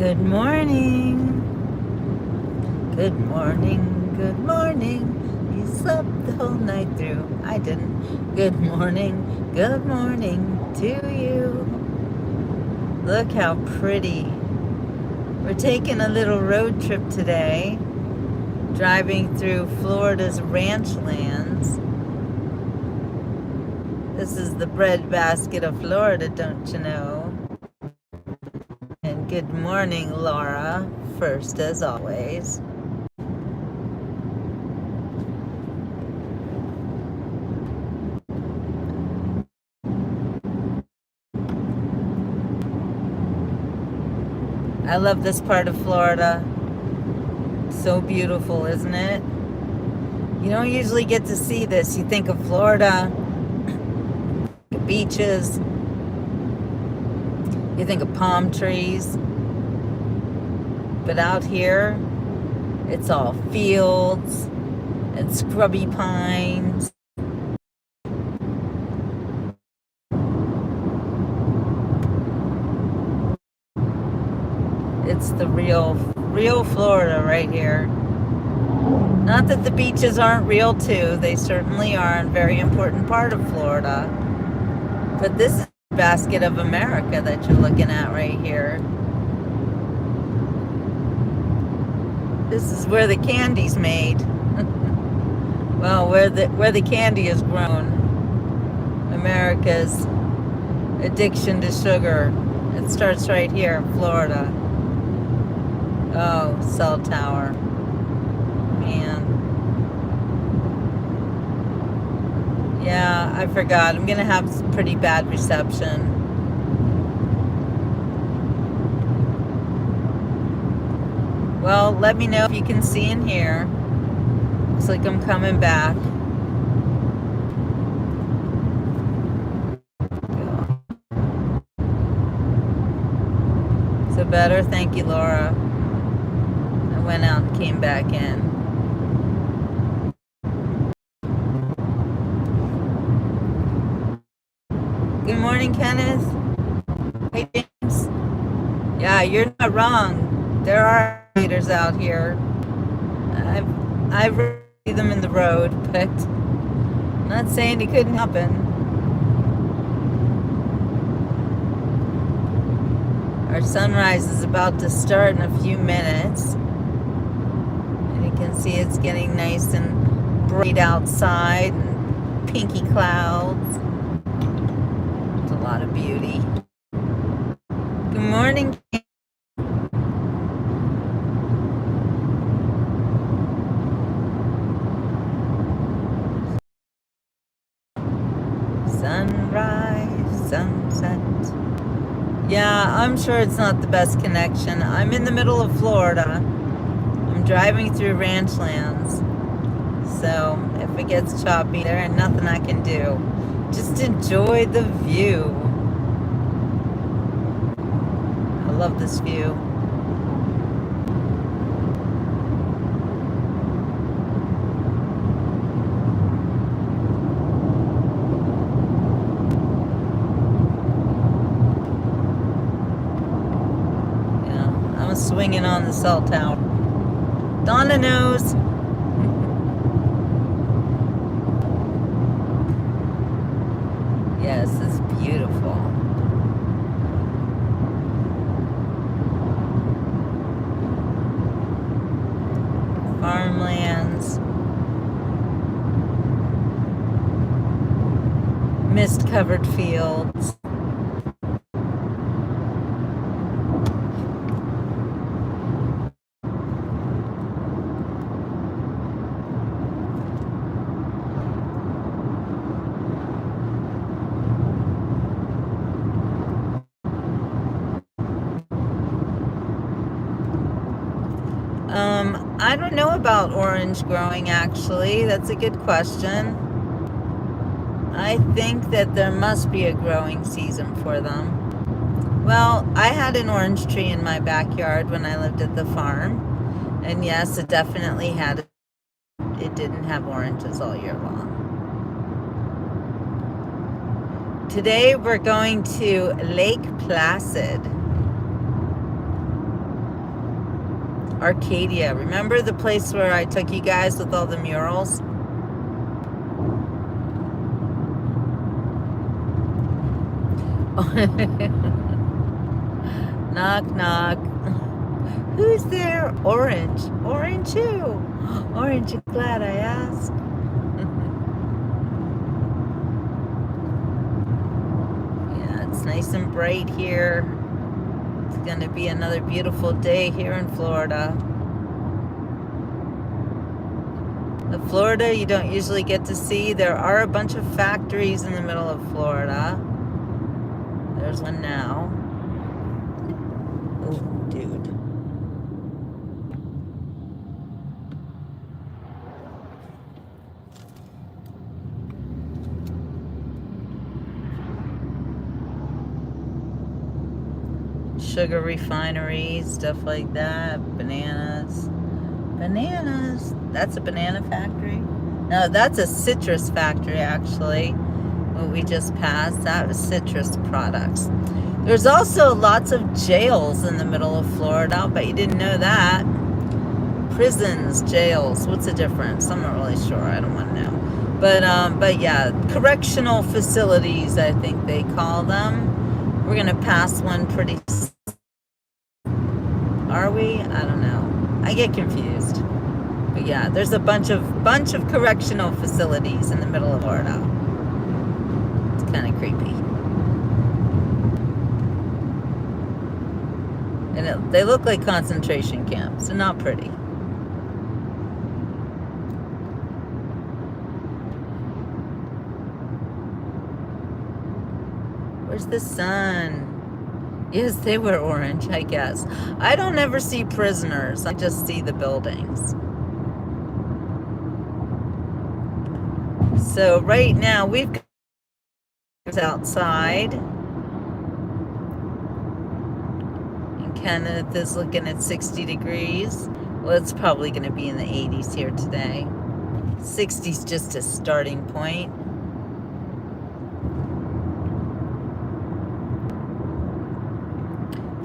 Good morning. Good morning. Good morning. You slept the whole night through. I didn't. Good morning. Good morning to you. Look how pretty. We're taking a little road trip today, driving through Florida's ranch lands. This is the breadbasket of Florida, don't you know? And good morning, Laura, first as always. I love this part of Florida. So beautiful, isn't it? You don't usually get to see this. You think of Florida, the beaches, you think of palm trees. But out here, it's all fields and scrubby pines. It's the real Florida right here. Not that the beaches aren't real too. They certainly are a very important part of Florida. But this is the basket of America that you're looking at right here. This is where the candy's made. Well, where the candy is grown. America's addiction to sugar. It starts right here in Florida. Oh, cell tower. Man. Yeah, I forgot. I'm gonna have pretty bad reception. Well, let me know if you can see and hear. Looks like I'm coming back. So better? Thank you, Laura. I went out and came back in. Good morning, Kenneth. Hey, James. Yeah, you're not wrong. There are leaders out here. I've seen them in the road, but I'm not saying it couldn't happen. Our sunrise is about to start in a few minutes. And you can see it's getting nice and bright outside and pinky clouds. It's a lot of beauty. Good morning. Sunrise, sunset. Yeah, I'm sure it's not the best connection. I'm in the middle of Florida. I'm driving through ranch lands. So if it gets choppy, there ain't nothing I can do. Just enjoy the view. I love this view. Swinging on the cell tower. Donna knows. Yes, it's beautiful. Farmlands. Mist-covered fields. I don't know about orange growing, actually. That's a good question. I think that there must be a growing season for them. Well, I had an orange tree in my backyard when I lived at the farm. And yes, it definitely had, it didn't have oranges all year long. Today we're going to Lake Placid. Arcadia. Remember the place where I took you guys with all the murals? Knock, knock. Who's there? Orange. Orange who? Orange, you glad I asked? Yeah, it's nice and bright here. It's going to be another beautiful day here in Florida. The Florida you don't usually get to see. There are a bunch of factories in the middle of Florida. There's one now. Oh, dude. Sugar refineries, stuff like that. Bananas. Bananas. That's a banana factory. No, that's a citrus factory, actually. What we just passed, that was citrus products. There's also lots of jails in the middle of Florida. I'll bet you didn't know that. Prisons, jails. What's the difference? I'm not really sure. I don't want to know. But yeah, correctional facilities, I think they call them. We're gonna pass one pretty. Are we? I don't know. I get confused. But yeah, there's a bunch of correctional facilities in the middle of Florida. It's kind of creepy. And they look like concentration camps. They're not pretty. Where's the sun? Yes, they were orange, I guess. I don't ever see prisoners. I just see the buildings. So right now we've got outside. And Kenneth is looking at 60 degrees. Well, it's probably going to be in the 80s here today. 60's just a starting point.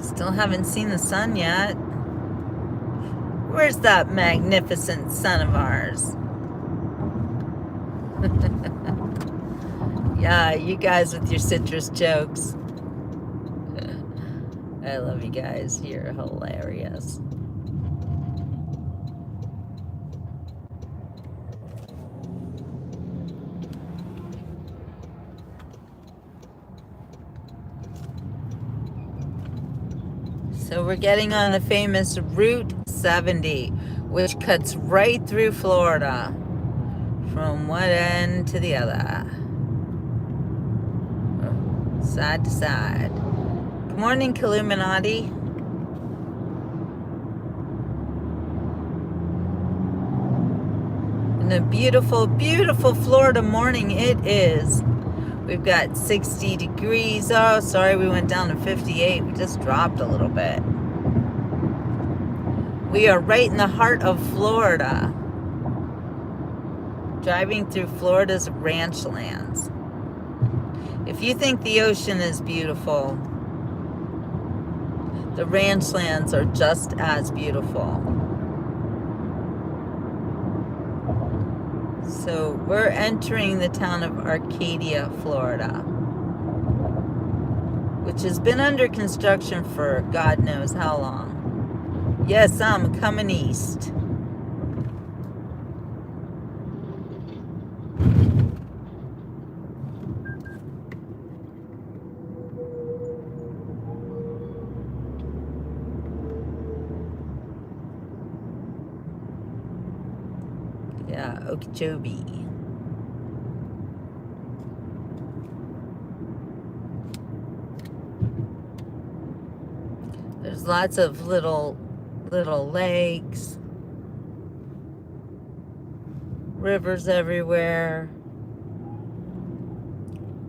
Still haven't seen the sun yet. Where's that magnificent sun of ours? Yeah, you guys with your citrus jokes. I love you guys. You're hilarious. So we're getting on the famous Route 70, which cuts right through Florida from one end to the other, side to side. Good morning, Illuminati. And a beautiful, beautiful Florida morning it is. We've got 60 degrees. Oh, sorry, we went down to 58. We just dropped a little bit. We are right in the heart of Florida. Driving through Florida's ranch lands. If you think the ocean is beautiful, the ranch lands are just as beautiful. So we're entering the town of Arcadia, Florida, which has been under construction for God knows how long. Yes, I'm coming east. Yeah, Okeechobee. There's lots of little lakes, rivers everywhere.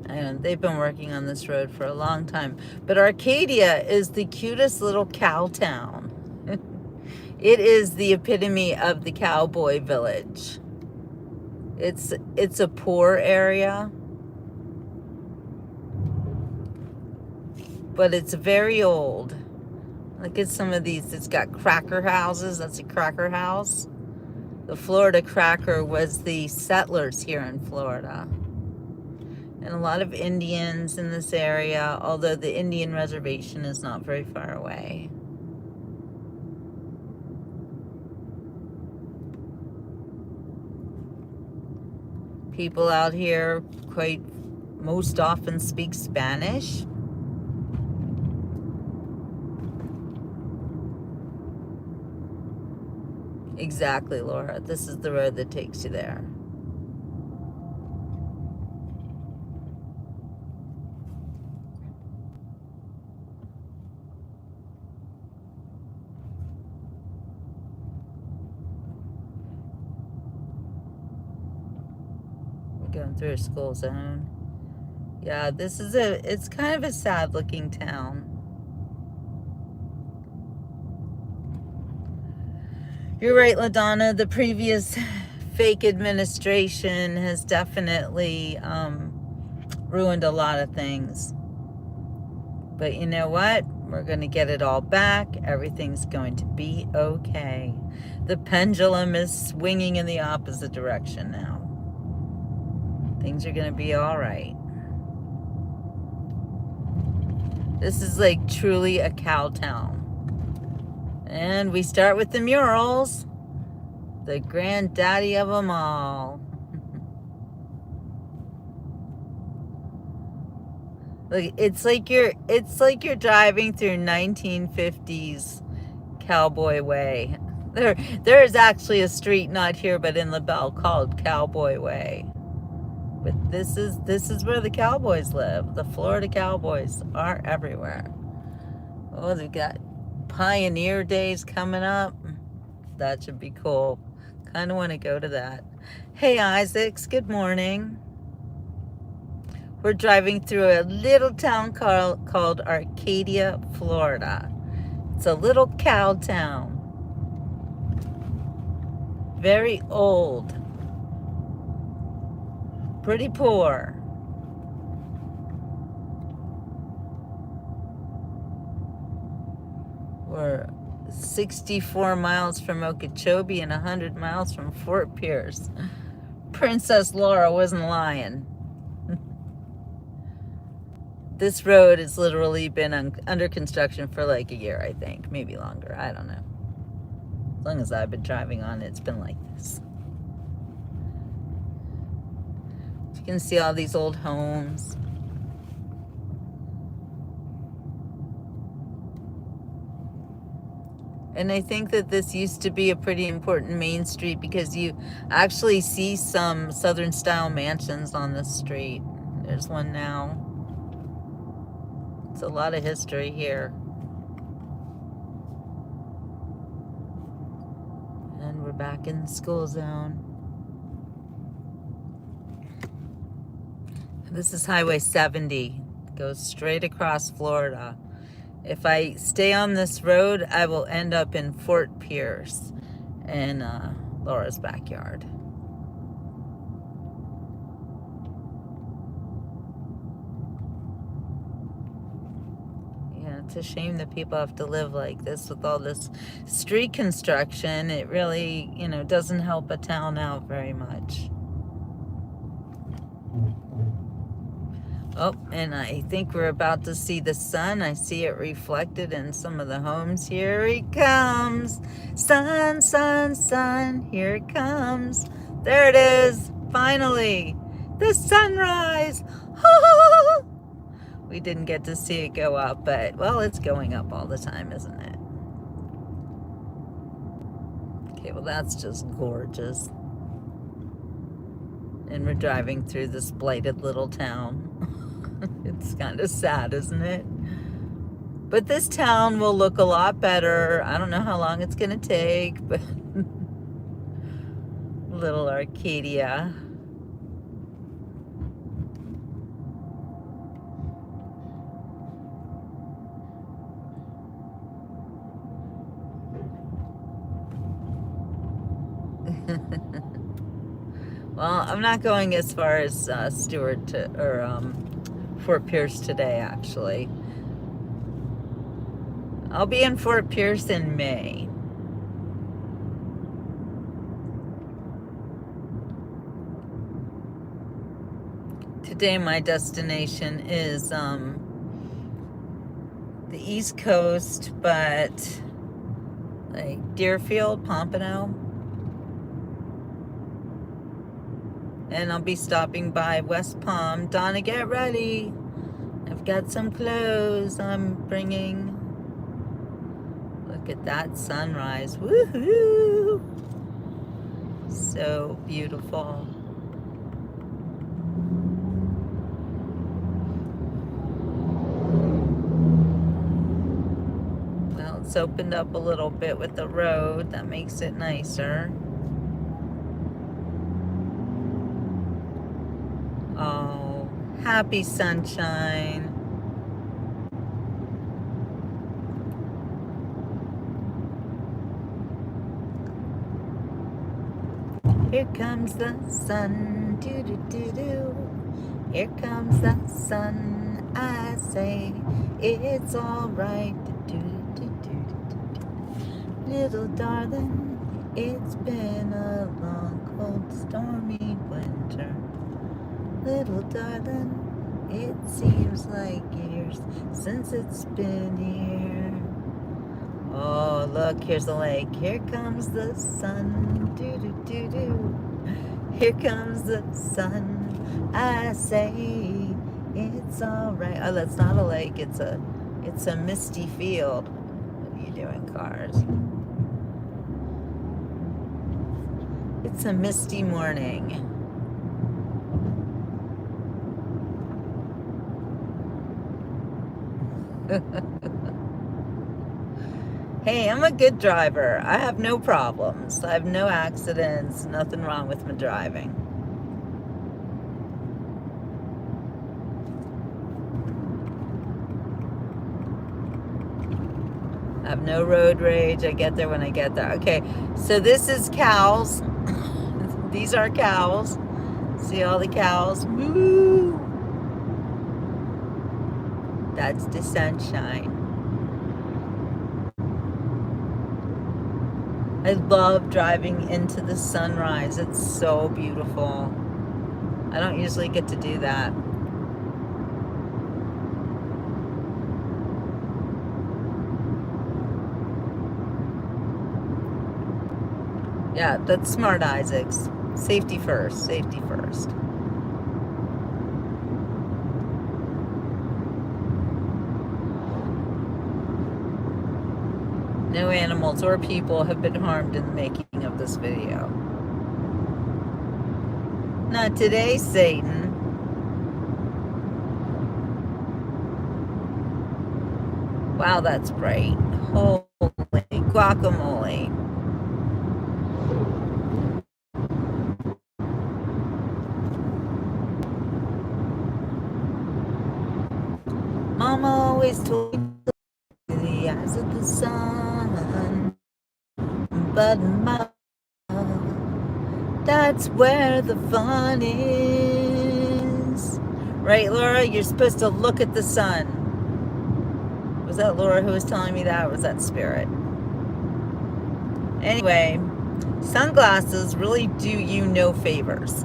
And they've been working on this road for a long time. But Arcadia is the cutest little cow town. It is the epitome of the cowboy village. It's a poor area, but it's very old. Look at some of these. It's got cracker houses. That's a cracker house. The Florida cracker was the settlers here in Florida. And a lot of Indians in this area, although the Indian reservation is not very far away. People out here quite most often speak Spanish. Exactly, Laura. This is the road that takes you there. We're going through a school zone. Yeah, it's kind of a sad looking town. You're right, LaDonna. The previous fake administration has definitely ruined a lot of things. But you know what? We're going to get it all back. Everything's going to be okay. The pendulum is swinging in the opposite direction now. Things are going to be all right. This is like truly a cow town. And we start with the murals. The granddaddy of them all. Look, it's like you're driving through 1950s Cowboy Way. There is actually a street not here but in LaBelle called Cowboy Way. But this is where the cowboys live. The Florida cowboys are everywhere. Oh, they've got Pioneer Days coming up. That should be cool. Kind of want to go to that. Hey, Isaacs, good morning. We're driving through a little town called Arcadia, Florida. It's a little cow town. Very old. Pretty poor. We're 64 miles from Okeechobee and 100 miles from Fort Pierce. Princess Laura wasn't lying. This road has literally been under construction for like a year, I think. Maybe longer. I don't know. As long as I've been driving on it, it's been like this. You can see all these old homes. And I think that this used to be a pretty important main street because you actually see some Southern style mansions on this street. There's one now. It's a lot of history here. And we're back in the school zone. This is Highway 70. It goes straight across Florida. If I stay on this road, I will end up in Fort Pierce in Laura's backyard. Yeah, it's a shame that people have to live like this with all this street construction. It really, doesn't help a town out very much. Oh, and I think we're about to see the sun. I see it reflected in some of the homes. Here he comes. Sun, sun, sun. Here it comes. There it is. Finally. The sunrise. We didn't get to see it go up, but, well, it's going up all the time, isn't it? Okay, well, that's just gorgeous. And we're driving through this blighted little town. It's kind of sad, isn't it? But this town will look a lot better. I don't know how long it's going to take, but little Arcadia. Well, I'm not going as far as Stewart or Fort Pierce today, actually. I'll be in Fort Pierce in May. Today my destination is the East Coast, but like Deerfield, Pompano. And I'll be stopping by West Palm. Donna, get ready. I've got some clothes I'm bringing. Look at that sunrise. Woohoo! So beautiful. Well, it's opened up a little bit with the road. That makes it nicer. Oh, happy sunshine. Here comes the sun, do-do-do-do. Here comes the sun, I say, it's all right, do-do-do-do-do. Little darling, it's been a long, cold, stormy winter. Little darling, it seems like years since it's been here. Oh, look, here's the lake. Here comes the sun. Do-do-do-do. Here comes the sun. I say it's all right. Oh, that's not a lake. It's a misty field. What are you doing, cars? It's a misty morning. Hey, I'm a good driver. I have no problems. I have no accidents, nothing wrong with my driving. I have no road rage. I get there when I get there. Okay, so this is cows. These are cows. See all the cows? Woo! That's the sunshine. I love driving into the sunrise. It's so beautiful. I don't usually get to do that. Yeah, that's smart, Isaacs. Safety first, safety first. No animals or people have been harmed in the making of this video. Not today, Satan. Wow, that's bright. Holy guacamole. Mama always told me the eyes of the sun, but Mama, that's where the fun is. Right, Laura? You're supposed to look at the sun. Was that Laura who was telling me that, or was that Spirit? Anyway, sunglasses really do you no favors.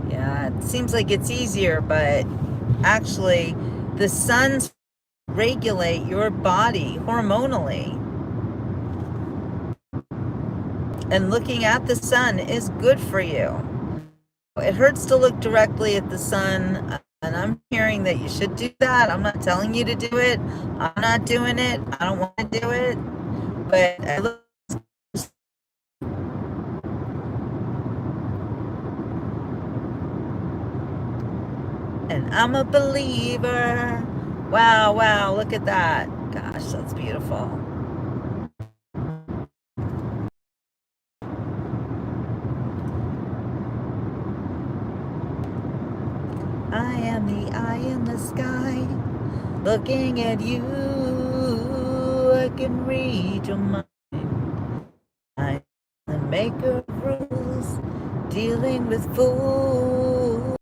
Yeah, it seems like it's easier, but actually, the suns regulate your body hormonally. And looking at the sun is good for you. It hurts to look directly at the sun, and I'm hearing that you should do that. I'm not telling you to do it. I'm not doing it. I don't want to do it. But I look. And I'm a believer. Wow, wow, look at that. Gosh, that's beautiful. I am the eye in the sky, looking at you. I can read your mind. I'm the maker of rules, dealing with fools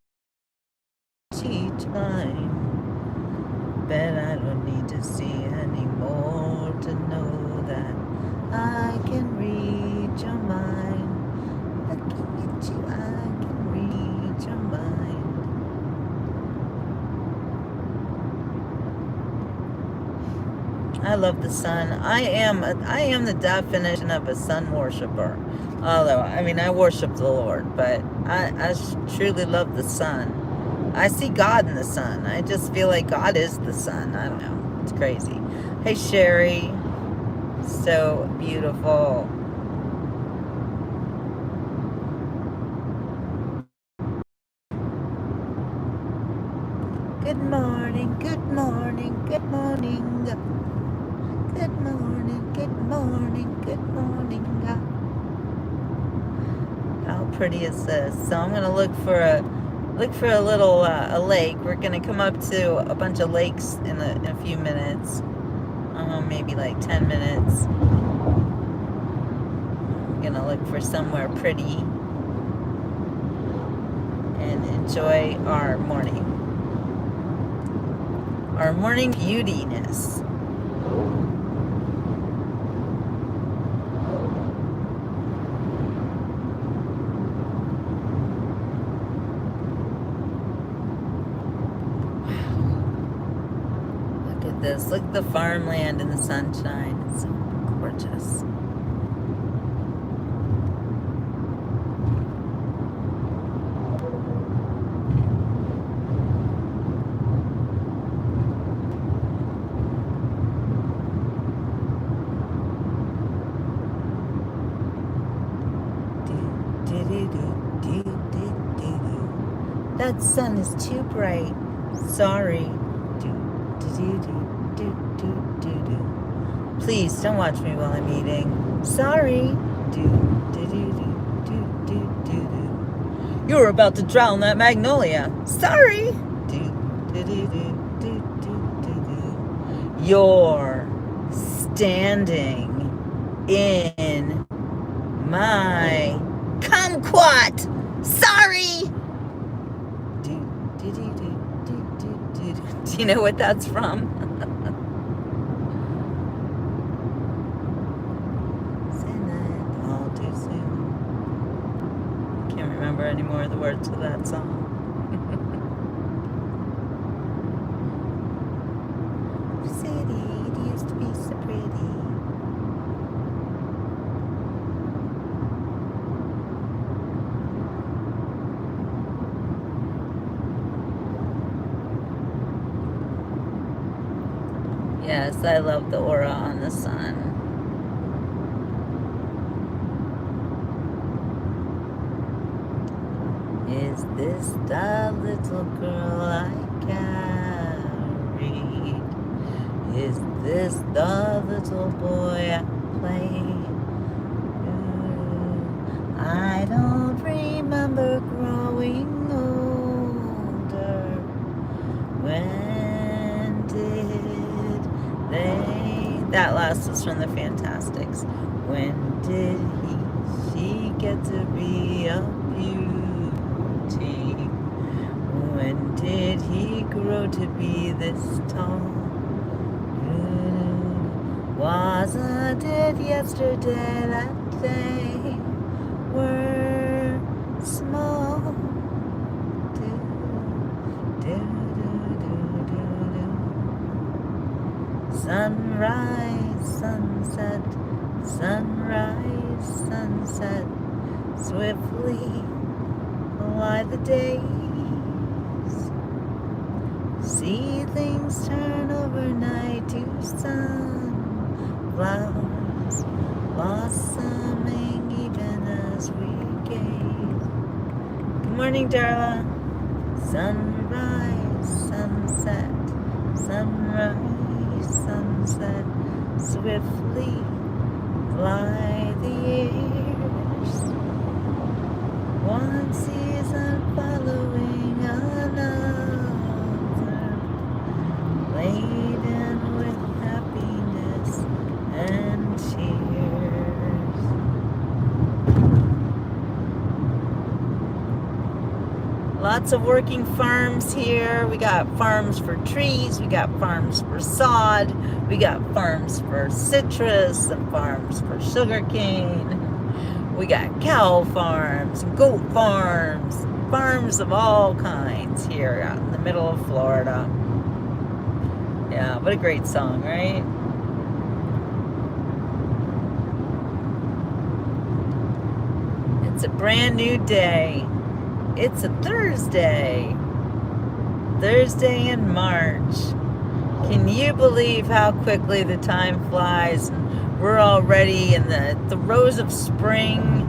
each time. Bet I don't need to see anymore. I love the sun. I am the definition of a sun worshiper. Although, I mean, I worship the Lord, but I truly love the sun. I see God in the sun. I just feel like God is the sun. I don't know. It's crazy. Hey, Sherry. So beautiful. Good morning, good morning, good morning. Good morning, good morning, good morning. How pretty is this? So I'm gonna look for a little a lake. We're gonna come up to a bunch of lakes in a few minutes. Maybe like 10 minutes. I'm gonna look for somewhere pretty and enjoy our morning beautiness. Look at this. Look at the farmland in the sunshine. It's so gorgeous. That sun is too bright. Sorry. Please don't watch me while I'm eating. Sorry. You were about to drown that magnolia. Sorry. You're standing in my kumquat. Sorry. Do you know what that's from? All too soon. Can't remember any more of the words of that song. City, it used to be so pretty. Yes, I love the aura on the sun. Is this the little girl I carried? Is this the little boy I played? I don't remember growing older. When did that last was from the Fantastics. When did she get to be a beauty? When did he grow to be this tall? Wasn't it yesterday that they were small? Sunrise, sunset, sunrise, sunset, swiftly fly the days. See things turn overnight to sunflowers, blossoming even as we gaze. Good morning, Darla. Sunrise, sunset, sunrise, sunset, swiftly fly the years. One season following another, laden with happiness and cheers. Lots of working farms here. We got farms for trees, we got farms for sod, we got farms for citrus, and farms for sugarcane. We got cow farms, goat farms, farms of all kinds here out in the middle of Florida. Yeah, what a great song, right? It's a brand new day. It's a Thursday. Thursday in March. Can you believe how quickly the time flies? We're already in the throes of spring.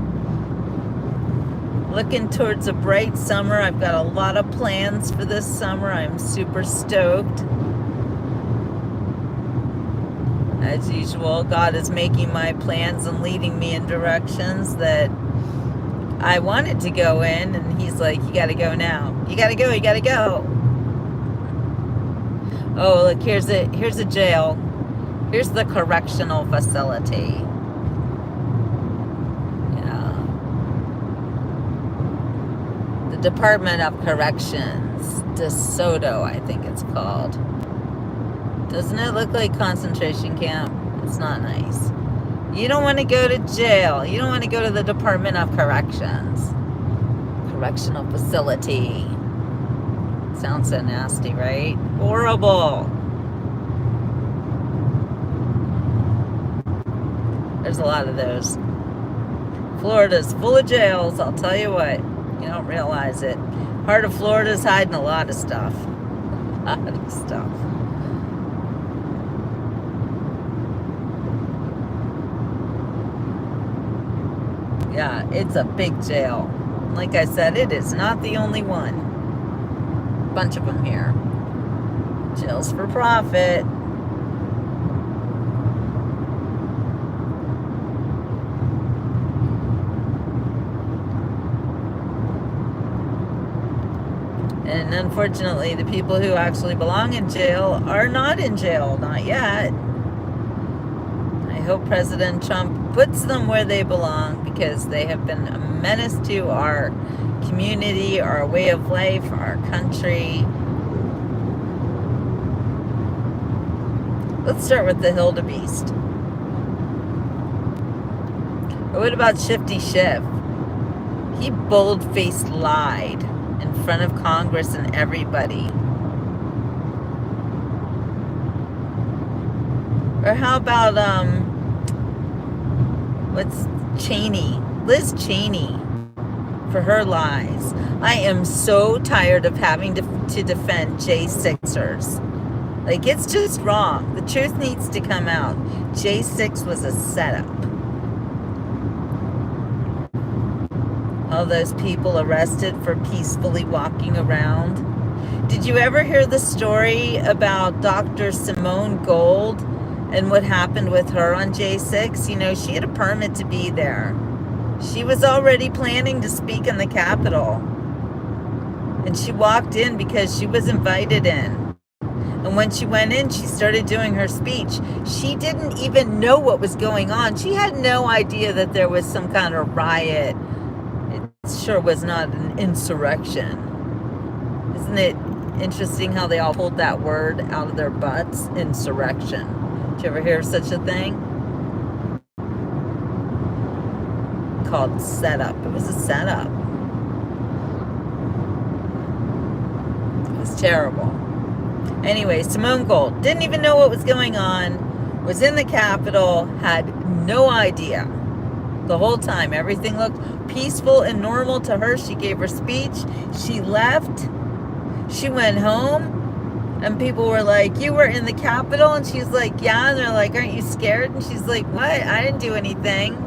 Looking towards a bright summer. I've got a lot of plans for this summer. I'm super stoked. As usual, God is making my plans and leading me in directions that I wanted to go in, and he's like, you gotta go now. You gotta go, you gotta go. Oh, look, here's a jail. Here's the correctional facility. Yeah. The Department of Corrections. DeSoto, I think it's called. Doesn't it look like concentration camp? It's not nice. You don't want to go to jail. You don't want to go to the Department of Corrections. Correctional facility. Sounds so nasty, right? Horrible. There's a lot of those. Florida's full of jails, I'll tell you what. You don't realize it. Heart of Florida's hiding a lot of stuff. A lot of stuff. Yeah, it's a big jail. Like I said, it is not the only one. Bunch of them here. Jails for profit. And unfortunately, the people who actually belong in jail are not in jail, not yet. I hope President Trump puts them where they belong, because they have been a menace to our community, our way of life, our country. Let's start with the Hildebeest. Or what about Shifty Schiff? He bold-faced lied in front of Congress and everybody. Or how about, what's Cheney? Liz Cheney, for her lies. I am so tired of having to defend J6ers. Like, it's just wrong. The truth needs to come out. J6 was a setup. All those people arrested for peacefully walking around. Did you ever hear the story about Dr. Simone Gold and what happened with her on J6? You know, she had a permit to be there. She was already planning to speak in the Capitol. And she walked in because she was invited in. And when she went in, she started doing her speech. She didn't even know what was going on. She had no idea that there was some kind of riot. It sure was not an insurrection. Isn't it interesting how they all pulled that word out of their butts? Insurrection. Did you ever hear of such a thing? Called setup. It was a setup. It was terrible. Anyway, Simone Gold didn't even know what was going on, was in the Capitol, had no idea. The whole time, everything looked peaceful and normal to her. She gave her speech. She left. She went home. And people were like, you were in the Capitol? And she's like, yeah. And they're like, aren't you scared? And she's like, what? I didn't do anything.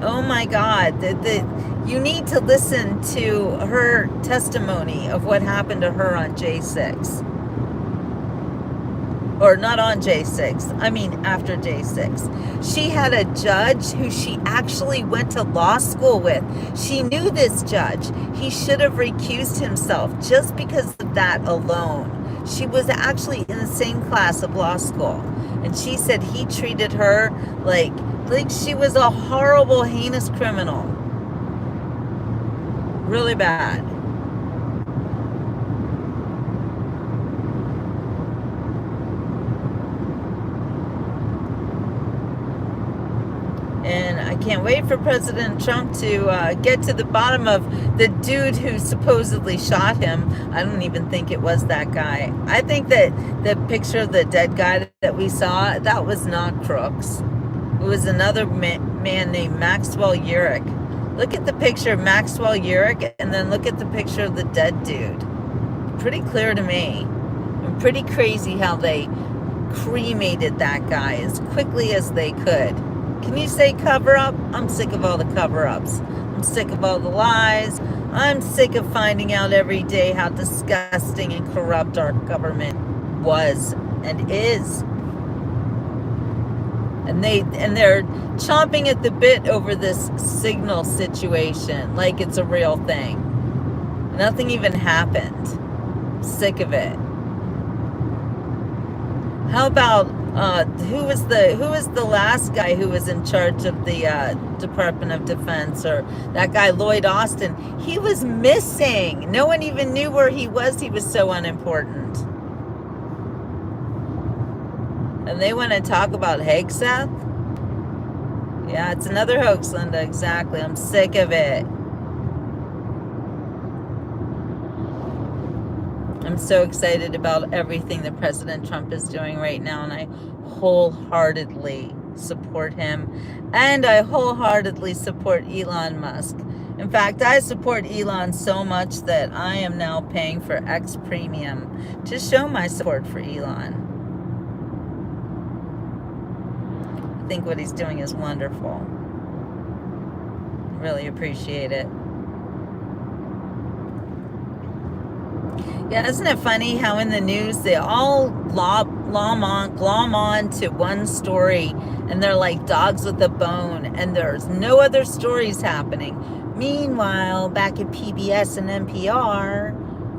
Oh my God. You need to listen to her testimony of what happened to her on J6. Or not on J6, I mean after J6. She had a judge who she actually went to law school with. She knew this judge. He should have recused himself just because of that alone. She was actually in the same class of law school. And she said he treated her like she was a horrible, heinous criminal. Really bad. And I can't wait for President Trump to get to the bottom of the dude who supposedly shot him. I don't even think it was that guy. I think that the picture of the dead guy that we saw, that was not Crooks. It was another man named Maxwell Urich. Look at the picture of Maxwell Urich and then look at the picture of the dead dude. Pretty clear to me. And pretty crazy how they cremated that guy as quickly as they could. Can you say cover up? I'm sick of all the cover ups. I'm sick of all the lies. I'm sick of finding out every day how disgusting and corrupt our government was and is. And they're chomping at the bit over this signal situation like it's a real thing. Nothing even happened. Sick of it. How about who was the last guy who was in charge of the Department of Defense, or that guy Lloyd Austin? He was missing. No one even knew where he was. He was so unimportant. And they want to talk about Hegseth? Yeah, it's another hoax, Linda. Exactly. I'm sick of it. I'm so excited about everything that President Trump is doing right now, and I wholeheartedly support him, and I wholeheartedly support Elon Musk. In fact, I support Elon so much that I am now paying for X Premium to show my support for Elon. I think what he's doing is wonderful. Really appreciate it. Yeah, isn't it funny how in the news they all glom on to one story, and they're like dogs with a bone, and there's no other stories happening. Meanwhile, back at PBS and NPR,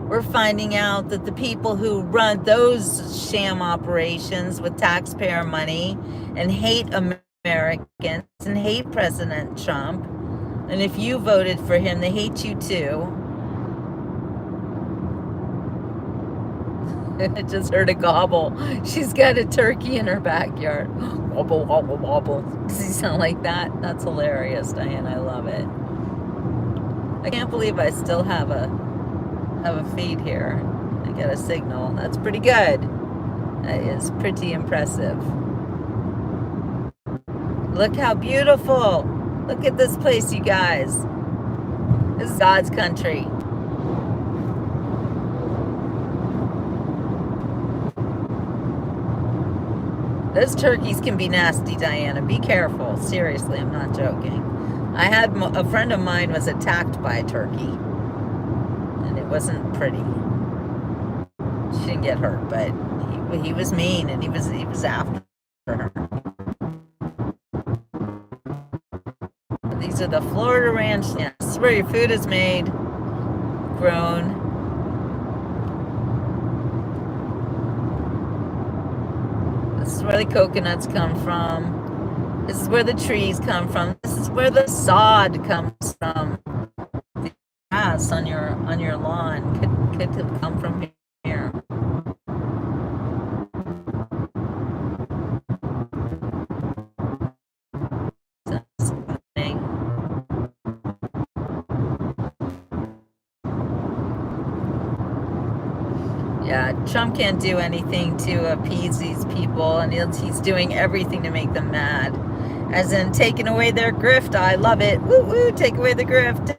we're finding out that the people who run those sham operations with taxpayer money and hate Americans and hate President Trump, and if you voted for him, they hate you too. I just heard a gobble. She's got a turkey in her backyard. Wobble, wobble, wobble. Does he sound like that? That's hilarious, Diane. I love it. I can't believe I still have a feed here. I get a signal. That's pretty good. That is pretty impressive. Look how beautiful. Look at this place, you guys. This is God's country. Those turkeys can be nasty, Diana. Be careful. Seriously, I'm not joking. I had a friend of mine was attacked by a turkey, and it wasn't pretty. She didn't get hurt, but he was mean, and he was after her. These are the Florida Ranch. Yeah, this is where your food is made, grown. This is where the coconuts come from. This is where the trees come from. This is where the sod comes from. The grass on your lawn could have come from here. Yeah, Trump can't do anything to appease these people, and he's doing everything to make them mad. As in taking away their grift. I love it. Woo woo, take away the grift.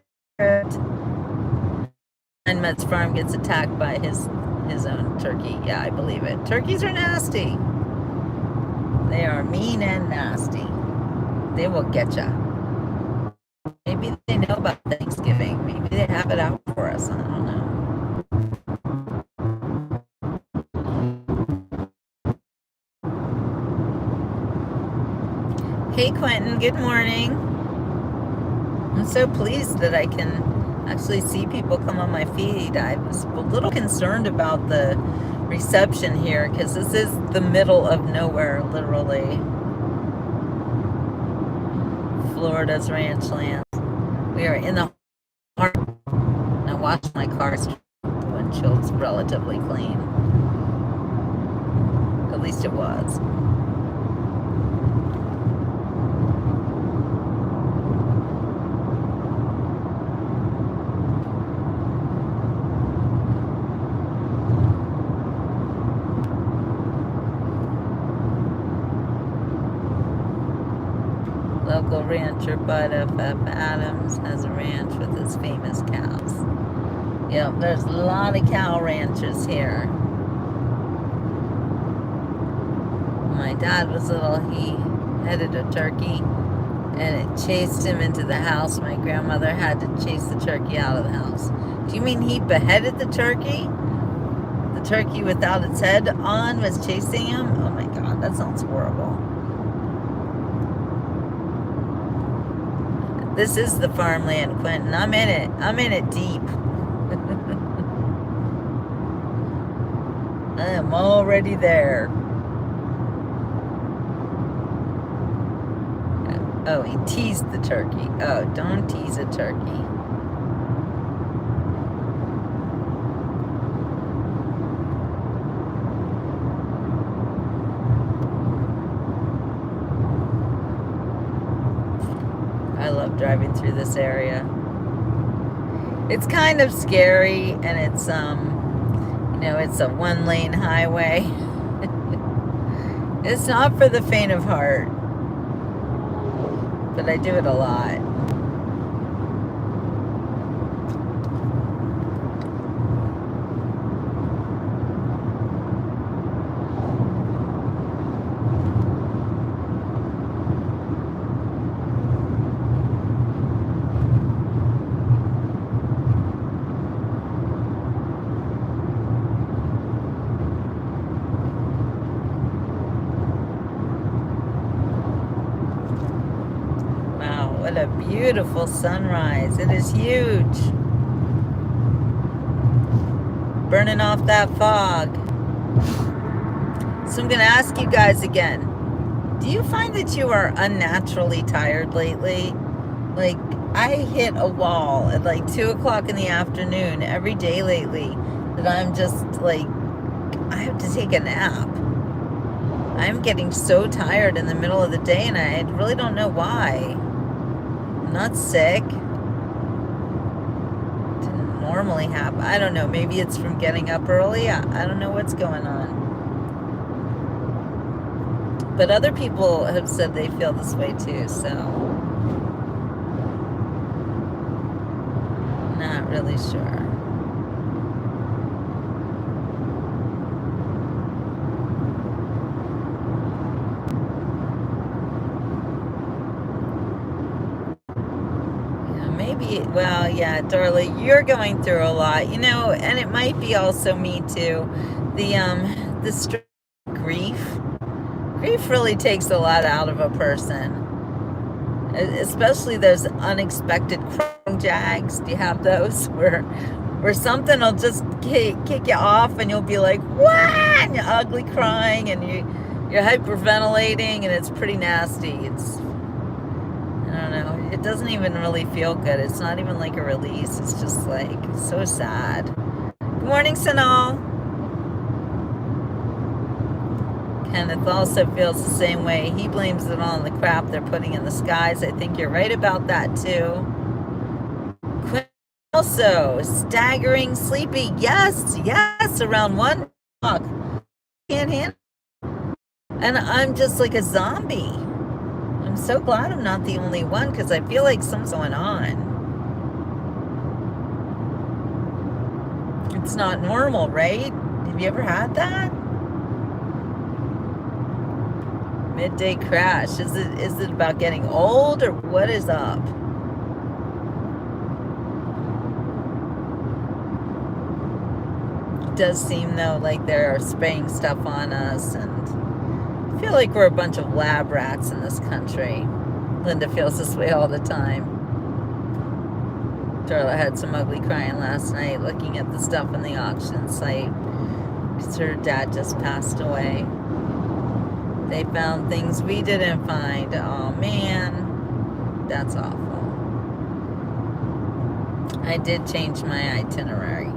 And Met's farm gets attacked by his own turkey. Yeah, I believe it. Turkeys are nasty. They are mean and nasty. They will get ya. Maybe they know about Thanksgiving. Maybe they have it out for us. I don't know. Hey Quentin, good morning. I'm so pleased that I can actually see people come on my feed. I was a little concerned about the reception here because this is the middle of nowhere, literally. Florida's ranch land. We are in the heart. I watched my car's windshield's relatively clean. At least it was. local rancher Bud F. Adams has a ranch with his famous cows. Yep, there's a lot of cow ranches here. When my dad was little, he headed a turkey and it chased him into the house. My grandmother had to chase the turkey out of the house. Do you mean he beheaded the turkey? The turkey without its head on was chasing him? Oh my God, that sounds horrible. This is the farmland, Quentin. I'm in it. I'm in it deep. I am already there. Oh, he teased the turkey. Oh, don't tease a turkey. I love driving through this area. It's kind of scary, and it's it's a one-lane highway. It's not for the faint of heart, but I do it a lot. What a beautiful sunrise. It is huge. Burning off that fog. So I'm going to ask you guys again. Do you find that you are unnaturally tired lately? Like, I hit a wall at like 2 o'clock in the afternoon every day lately that I'm just like, I have to take a nap. I'm getting so tired in the middle of the day and I really don't know why. I'm not sick. Didn't normally happen. I don't know. Maybe it's from getting up early. I don't know what's going on. But other people have said they feel this way too, so not really sure. Well, yeah, Dorley, you're going through a lot, and it might be also me too. The grief really takes a lot out of a person, especially those unexpected crying jags. Do you have those where something will just kick you off and you'll be like, what? And you're ugly crying and you're hyperventilating and it's pretty nasty. I don't know. It doesn't even really feel good. It's not even like a release. It's just like so sad. Good morning, Sanal. Kenneth also feels the same way. He blames it on the crap they're putting in the skies. I think you're right about that too. Quinn also staggering sleepy. Yes, around 1 o'clock. Can't handle it. And I'm just like a zombie. I'm so glad I'm not the only one because I feel like something's going on. It's not normal, right? Have you ever had that? Midday crash. Is it about getting old or what is up? It does seem though like they're spraying stuff on us, and I feel like we're a bunch of lab rats in this country. Linda feels this way all the time. Darla had some ugly crying last night looking at the stuff in the auction site because her dad just passed away. They found things we didn't find. Oh man, that's awful. I did change my itinerary.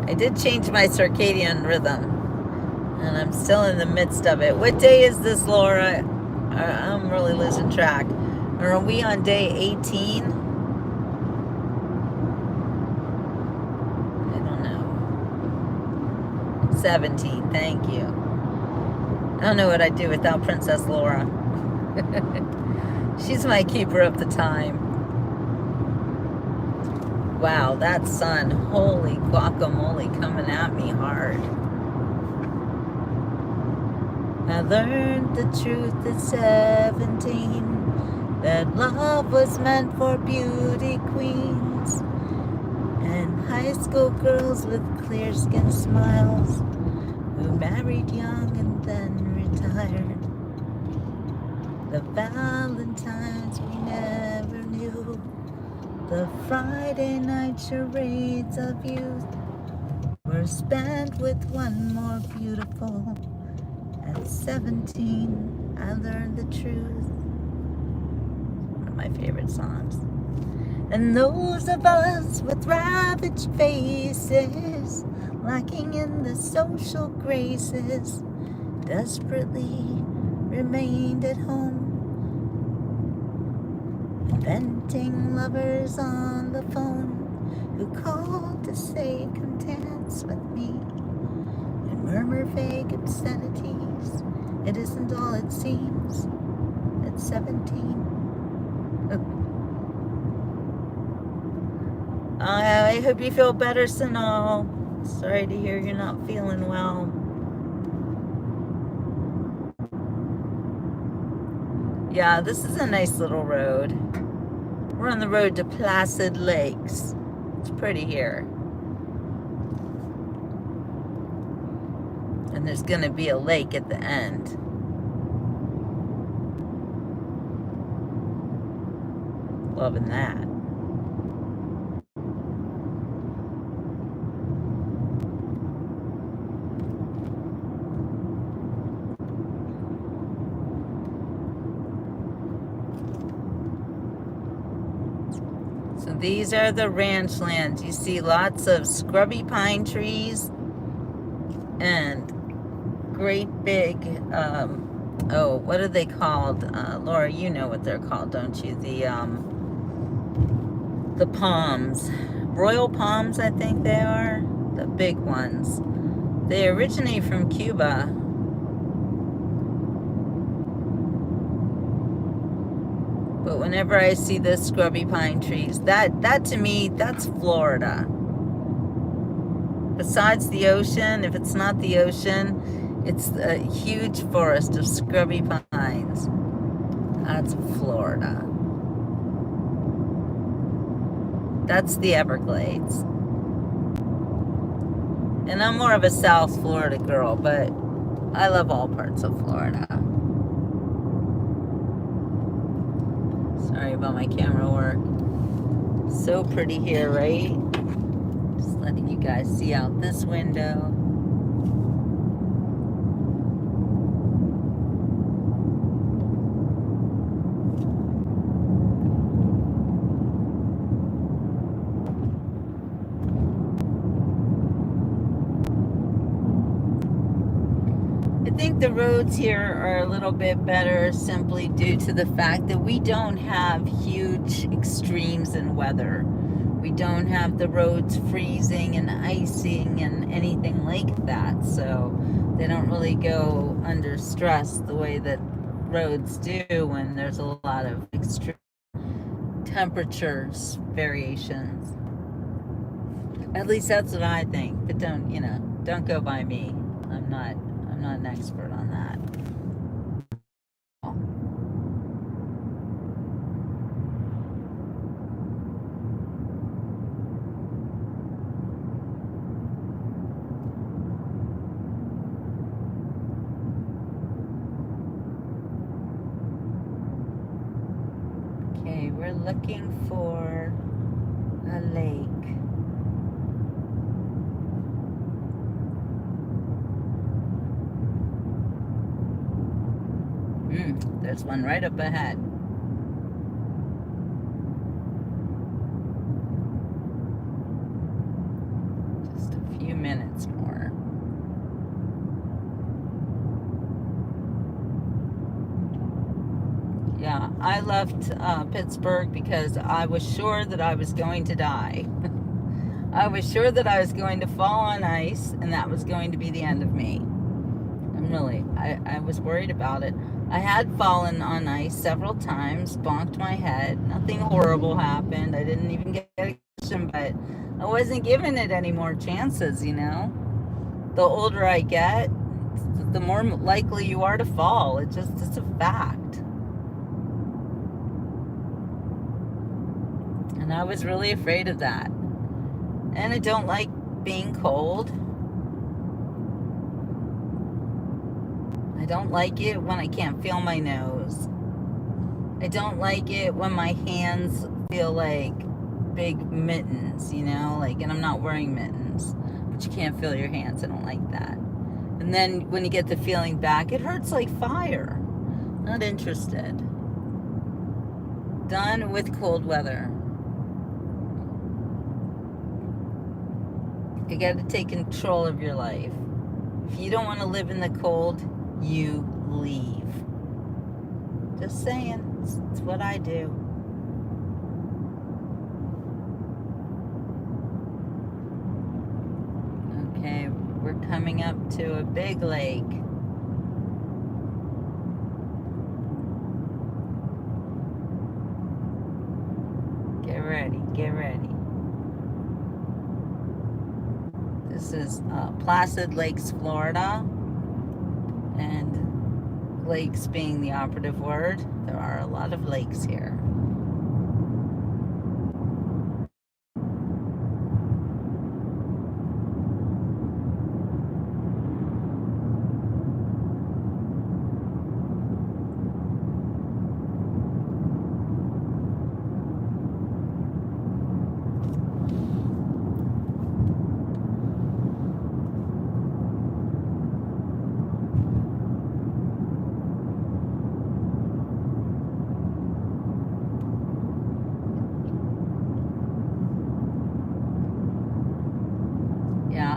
I did change my circadian rhythm, and I'm still in the midst of it. What day is this, Laura? I'm really losing track. Are we on day 18? I don't know. 17, thank you. I don't know what I'd do without Princess Laura. She's my keeper of the time. Wow, that sun, holy guacamole, coming at me hard. I learned the truth at 17, that love was meant for beauty queens and high school girls with clear skin smiles who married young and then retired. The Valentines we never knew, the Friday night charades of youth were spent with one more beautiful. At 17, I learned the truth. One of my favorite songs. And those of us with ravaged faces, lacking in the social graces, desperately remained at home, inventing lovers on the phone who called to say come dance with me and murmur vague obscenities. It isn't all it seems at 17. I hope you feel better, Sanal. Sorry to hear you're not feeling well. Yeah, this is a nice little road. We're on the road to Placid Lakes. It's pretty here. And there's going to be a lake at the end. Loving that. So these are the ranch lands. You see lots of scrubby pine trees and great big, what are they called? Laura, you know what they're called, don't you? The palms. Royal palms, I think they are. The big ones. They originate from Cuba. But whenever I see the scrubby pine trees, that to me, that's Florida. Besides the ocean, if it's not the ocean, it's a huge forest of scrubby pines. That's Florida. That's the Everglades. And I'm more of a South Florida girl, but I love all parts of Florida. Sorry about my camera work. So pretty here, right? Just letting you guys see out this window. I think the roads here are a little bit better simply due to the fact that we don't have huge extremes in weather. We don't have the roads freezing and icing and anything like that, so they don't really go under stress the way that roads do when there's a lot of extreme temperatures variations. At least that's what I think, but don't go by me. I'm not an expert on that. Okay, we're looking for a lake. There's one right up ahead. Just a few minutes more. Yeah, I left Pittsburgh because I was sure that I was going to die. I was sure that I was going to fall on ice and that was going to be the end of me. I was worried about it. I had fallen on ice several times, bonked my head. Nothing horrible happened. I didn't even get a concussion, but I wasn't giving it any more chances, you know? The older I get, the more likely you are to fall. It's a fact. And I was really afraid of that. And I don't like being cold. I don't like it when I can't feel my nose. I don't like it when my hands feel like big mittens, you know, like, and I'm not wearing mittens, but you can't feel your hands. I don't like that. And then when you get the feeling back, it hurts like fire. Not interested. Done with cold weather. You got to take control of your life. If you don't want to live in the cold, you leave. Just saying. It's what I do. Okay, we're coming up to a big lake. Get ready, get ready. This is Placid Lakes, Florida. And lakes being the operative word, there are a lot of lakes here.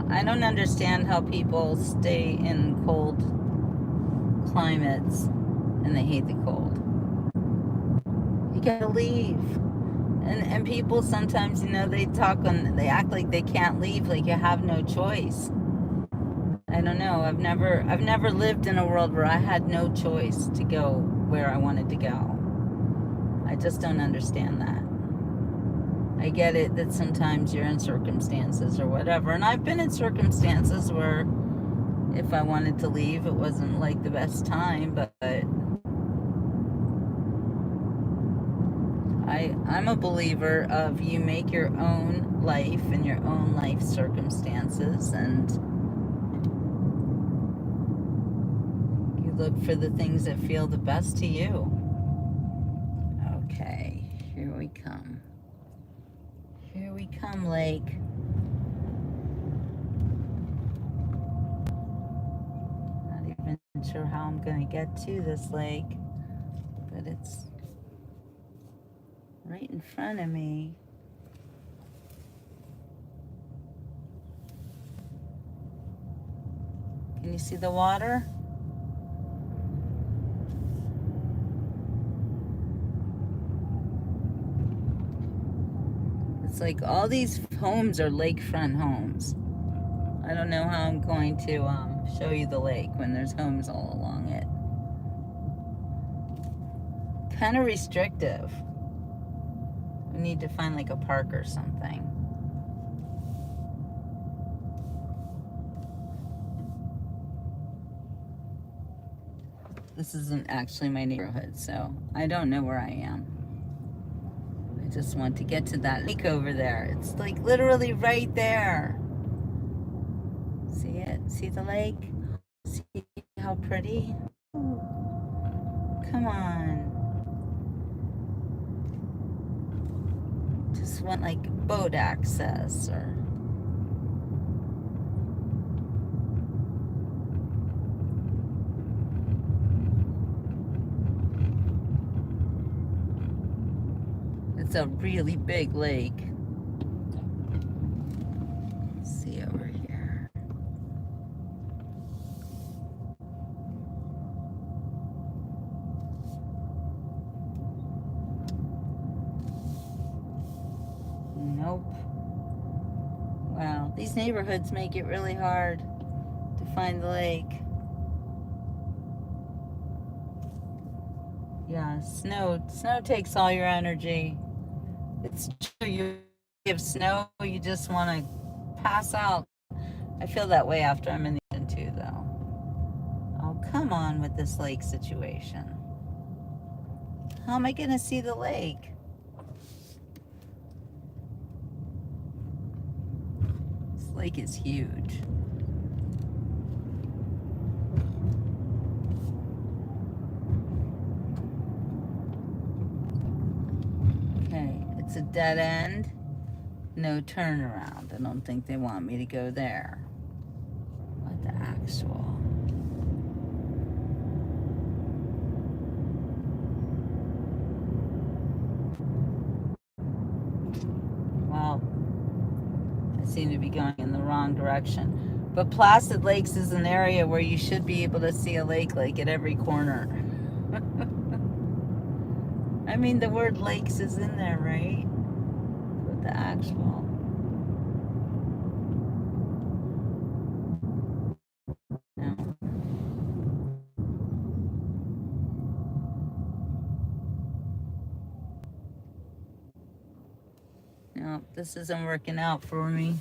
I don't understand how people stay in cold climates and they hate the cold. You gotta leave. And people sometimes, you know, they act like they can't leave, like you have no choice. I don't know. I've never lived in a world where I had no choice to go where I wanted to go. I just don't understand that. I get it that sometimes you're in circumstances or whatever, and I've been in circumstances where if I wanted to leave, it wasn't like the best time, but I'm a believer of you make your own life and your own life circumstances, and you look for the things that feel the best to you. Okay, here we come. Here we come, lake. Not even sure how I'm going to get to this lake, but it's right in front of me. Can you see the water? It's like all these homes are lakefront homes. I don't know how I'm going to show you the lake when there's homes all along it. Kind of restrictive. We need to find like a park or something. This isn't actually my neighborhood, so I don't know where I am. I just want to get to that lake over there. It's like literally right there. See it? See the lake? See how pretty? Ooh. Come on. Just want like boat access or... It's a really big lake. Let's see over here. Nope. Wow, these neighborhoods make it really hard to find the lake. Yeah, snow takes all your energy. It's true. You give snow, you just want to pass out. I feel that way after I'm in the ocean too, though. Oh, come on with this lake situation. How am I going to see the lake? This lake is huge. Okay, it's a dead end. No turnaround. I don't think they want me to go there. What the actual? Well, I seem to be going in the wrong direction. But Placid Lakes is an area where you should be able to see a lake like at every corner. I mean, the word lakes is in there, right? What the actual? No. No, this isn't working out for me.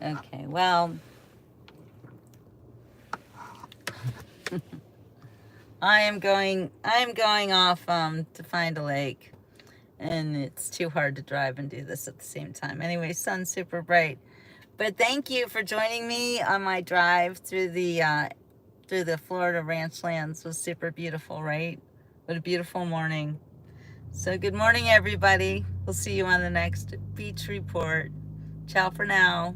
Okay, well, I'm going off to find a lake, and it's too hard to drive and do this at the same time. Anyway, sun's super bright. But thank you for joining me on my drive through the Florida ranch lands. It was super beautiful, right? What a beautiful morning. So good morning, everybody. We'll see you on the next beach report. Ciao for now.